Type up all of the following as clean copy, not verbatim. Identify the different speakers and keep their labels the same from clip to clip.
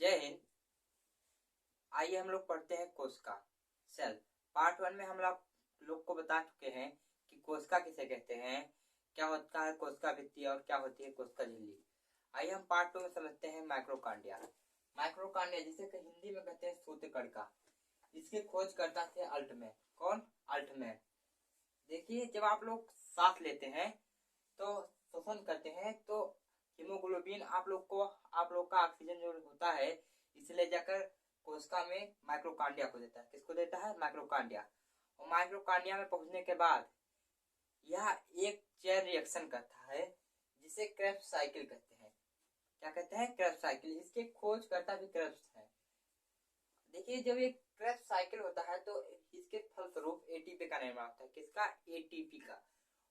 Speaker 1: जय हिंद। आइए हम लोग पढ़ते हैं कोशिका सेल। पार्ट 1 में हम लोग को बता चुके हैं कि कोशिका किसे कहते हैं, क्या होता है कोशिका भित्ति और क्या होती है कोशिका झिल्ली। आइए हम पार्ट 2 में समझते हैं माइक्रोकांडिया। माइक्रोकांडिया जिसे हिंदी में कहते हैं सूत्रकणिका, इसके खोज करता थे अल्टमैन। कौन? अल्टमैन। देखिए, जब आप लोग सांस लेते हैं तो श्वसन करते हैं तो हीमोग्लोबिन आप लोग का ऑक्सीजन जो होता है इसे ले जाकर कोशिका में माइक्रोकांडिया को देता है। किसको देता है? माइक्रोकांडिया। और माइक्रोकांडिया में पहुंचने के बाद यह एक चेन रिएक्शन करता है जिसे क्रेब्स साइकिल कहते हैं। क्या कहते हैं? Krebs cycle. इसके खोज करता भी क्रेब्स है। देखिए, जब एक क्रेब्स साइकिल होता है तो इसके फलस्वरूप एटीपी का निर्माण होता है। किसका? एटीपी का।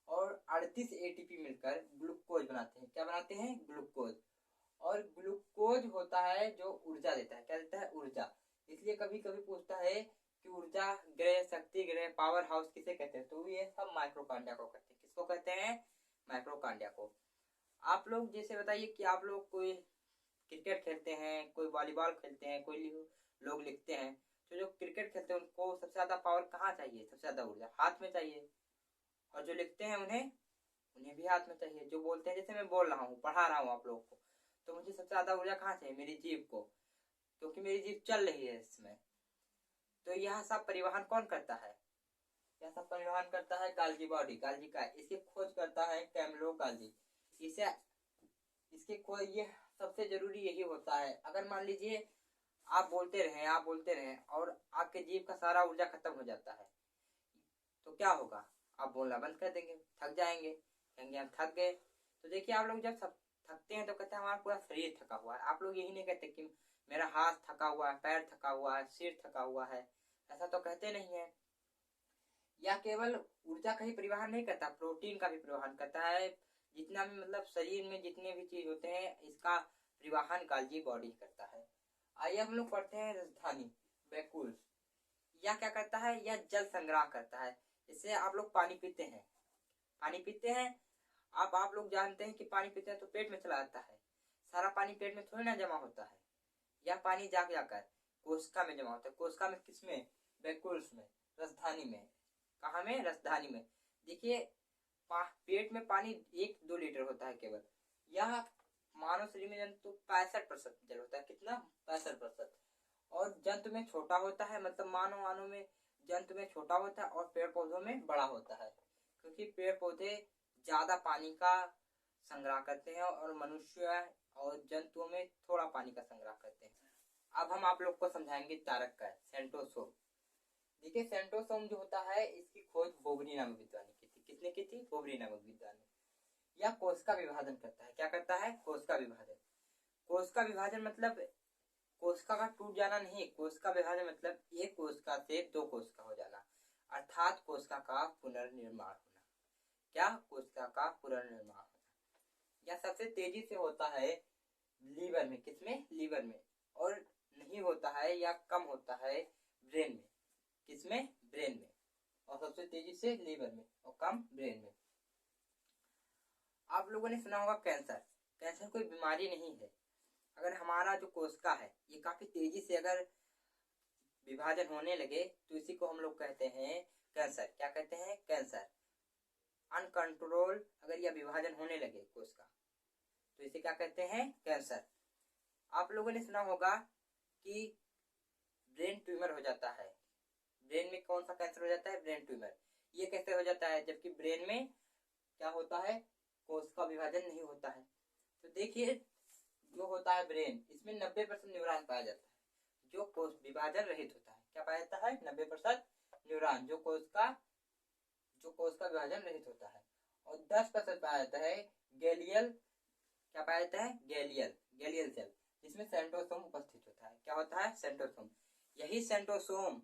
Speaker 1: और 38 एटीपी मिलकर ग्लूकोज बनाते हैं। क्या बनाते हैं? ग्लूकोज। और ग्लूकोज होता है जो ऊर्जा देता है। क्या देता है? ऊर्जा। इसलिए कभी कभी पूछता है कि ऊर्जा ग्रह, शक्ति ग्रह, पावर हाउस किसे कहते हैं, तो ये सब माइक्रोकांडिया को कहते हैं। किसको कहते हैं? माइक्रोकांडिया को। आप लोग जैसे बताइए कि आप लोग कोई क्रिकेट खेलते हैं, कोई वॉलीबॉल खेलते हैं, कोई लोग लिखते हैं, तो जो क्रिकेट खेलते हैं उनको सबसे ज्यादा पावर कहाँ चाहिए? सबसे ज्यादा ऊर्जा हाथ में चाहिए। और जो लिखते हैं उन्हें भी हाथ में चाहिए। जो बोलते हैं, जैसे मैं बोल रहा हूँ, पढ़ा रहा हूँ आप लोगों को, तो मुझे सबसे ज्यादा ऊर्जा कहाँ चाहिए? मेरी जीभ को, क्योंकि मेरी जीभ चल रही है इसमें। तो यह सब परिवहन कौन करता है? यह सब परिवहन करता है गाल्गी बॉडी, गाल्गी का। इसकी खोज करता है कैमलो गाल्गी। इसके खोज, ये सबसे जरूरी यही होता है। अगर मान लीजिए आप बोलते रहे और आपके जीभ का सारा ऊर्जा खत्म हो जाता है तो क्या होगा? आप बोलना बंद कर देंगे, थक जाएंगे, कहेंगे हम थक गए। तो देखिए, आप लोग जब सब थकते हैं तो कहते हैं हमारा पूरा शरीर थका हुआ है। आप लोग यही नहीं कहते कि मेरा हाथ थका हुआ है, पैर थका हुआ है, सिर थका हुआ है। ऐसा तो कहते नहीं है। या केवल ऊर्जा का ही परिवहन नहीं करता, प्रोटीन का भी परिवहन करता है। जितना भी मतलब शरीर में जितने भी चीज होते हैं इसका परिवहन गाल्गी बॉडी करता है। आइए हम लोग पढ़ते हैं राजधानी वैक्यूल्स। यह क्या करता है? यह जल संग्रह करता है। जैसे आप लोग पानी पीते हैं। अब आप लोग जानते हैं कि पानी पीते हैं तो पेट में चला जाता है। सारा पानी पेट में थोड़ी ना जमा होता है। यह पानी जाकर कोशिका में जमा होता है। कोशिका में किसमें? वैक्यूल्स में, राजधानी में। कहाँ में? राजधानी में। देखिए, पेट में पानी 1-2 लीटर होता है केवल। यह मानव शरीर में जंतु 65% जल होता है। कितना? 65%। और जंतु में छोटा होता है, मतलब मानव में जंतु में छोटा होता है और पेड़ पौधों में बड़ा होता है, क्योंकि पेड़ पौधे ज्यादा पानी का संग्रह करते हैं और मनुष्य और जंतुओं में थोड़ा पानी का संग्रह करते हैं। अब हम आप लोग को समझाएंगे तारक का सेंट्रोसोम। देखिए, सेंट्रोसोम जो होता है इसकी खोज बोबरी नामक विद्वान ने की थी। किसने की थी? बोबरी नामक विद्वान ने। यह कोशिका विभाजन करता है। क्या करता है? कोशिका विभाजन। कोशिका विभाजन मतलब कोशिका का टूट जाना नहीं। कोशिका विभाजन मतलब एक कोशिका से 2 कोशिका हो जाना, अर्थात कोशिका का पुनर्निर्माण होना। क्या? कोशिका का पुनर्निर्माण होना। यह सबसे तेजी से होता है लीवर में। किसमें? लीवर में। और नहीं होता है या कम होता है ब्रेन में। किसमें? ब्रेन में। और सबसे तेजी से लीवर में और कम ब्रेन में। आप लोगों ने सुना होगा कैंसर। कैंसर कोई बीमारी नहीं है। अगर हमारा जो कोशिका है ये काफी तेजी से अगर विभाजन होने लगे तो इसी को हम लोग कहते हैं कैंसर। क्या कहते हैं? कैंसर। अनकंट्रोल अगर यह विभाजन होने लगे कोशिका तो इसे क्या कहते हैं? कैंसर। आप लोगों ने सुना होगा कि ब्रेन ट्यूमर हो जाता है। ब्रेन में कौन सा कैंसर हो जाता है? Brain tumour. ये कैसे हो जाता है? जबकि ब्रेन में क्या होता है? कोशिका विभाजन नहीं होता है। तो देखिए, जो होता है ब्रेन, इसमें 90% न्यूरॉन पाया जाता है जो कोश विभाजन रहित होता है। क्या पाया जाता है? 90% न्यूरॉन जो कोशिका विभाजन रहित होता है। और 10% पाया जाता है गैलियल। क्या पाया जाता है? गैलियल सेल, जिसमें सेंट्रोसोम उपस्थित होता है। क्या होता है? सेंट्रोसोम। यही सेंट्रोसोम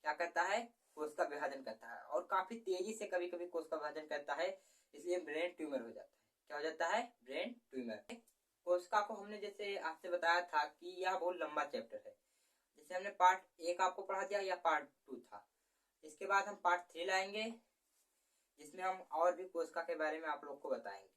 Speaker 1: क्या करता है? कोशिका विभाजन करता है और काफी तेजी से कभी कभी कोशिका विभाजन करता है, इसलिए ब्रेन ट्यूमर हो जाता है। क्या हो जाता है? Brain tumour. कोशिका को हमने जैसे आपसे बताया था कि यह बहुत लंबा चैप्टर है। जैसे हमने पार्ट 1 आपको पढ़ा दिया, या पार्ट 2 था। इसके बाद हम पार्ट 3 लाएंगे जिसमें हम और भी कोशिका के बारे में आप लोग को बताएंगे।